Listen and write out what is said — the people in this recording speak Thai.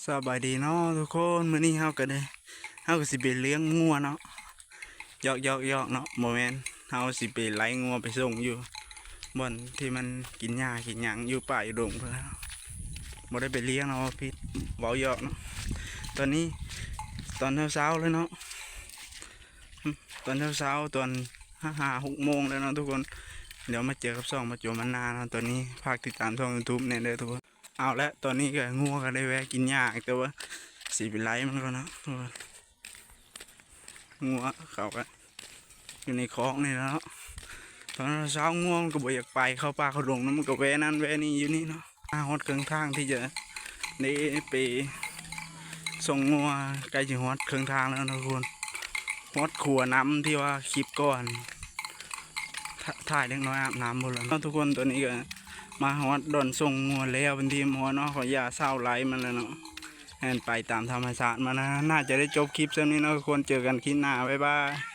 สบายดีเนาะทุกคนมื้อนี้เฮาก็สิไปเลี้ยงงัวเนาะหยอกเนาะโมเมนต์เฮาสิไปไล่งัวไปส่งอยู่บ่อนที่มันกินหญ้ากินหยังอยู่ป่าอยู่ดงเพิ่นเนาะบ่ได้ไปเลี้ยงเนาะพี่เว้าหยอกเนาะตอนนี้ตอนเช้าๆเลยเนาะตอนเช้าๆตอน5-6 โมงแล้วเนาะทุกคนเดี๋ยวมาเจอกับช่องมาโจมันนาเนาะตอนนี้ฝากติดตามช่อง YouTube เนี่ยเด้อทุกคนเอาละตอนนี้ก็งัวก็ได้แวะกินหญ้าแต่ว่าสีเป็นไรมันก็เนาะงัวเขาก็อยู่ในคลองนี่แล้วตอนเช้าง่วงก็บ่อยากไปเข้าป่าเข้าดงนะมันก็แวะนั่นแวะนี่อยู่นี่เนาะฮอดเครื่องทางที่จะได้ไปส่งงัวใกล้จะฮอดเครื่องทางแล้วนะทุกคนฮอดขัวน้ำที่ว่าคลิปก่อนถ่ายเล็กน้อยอาบน้ำหมดแล้วทุกคนตัวนี้ก็มาฮอดดอนส่งงัวแล้วเป็นทีมฮอดเนาะขอยาเศร้าไล่มันแล้วเนาะไปตามธรรมชาติมานะน่าจะได้จบคลิปเส้นนี้นะทุกคนเจอกันคลิปหน้าบ๊ายบาย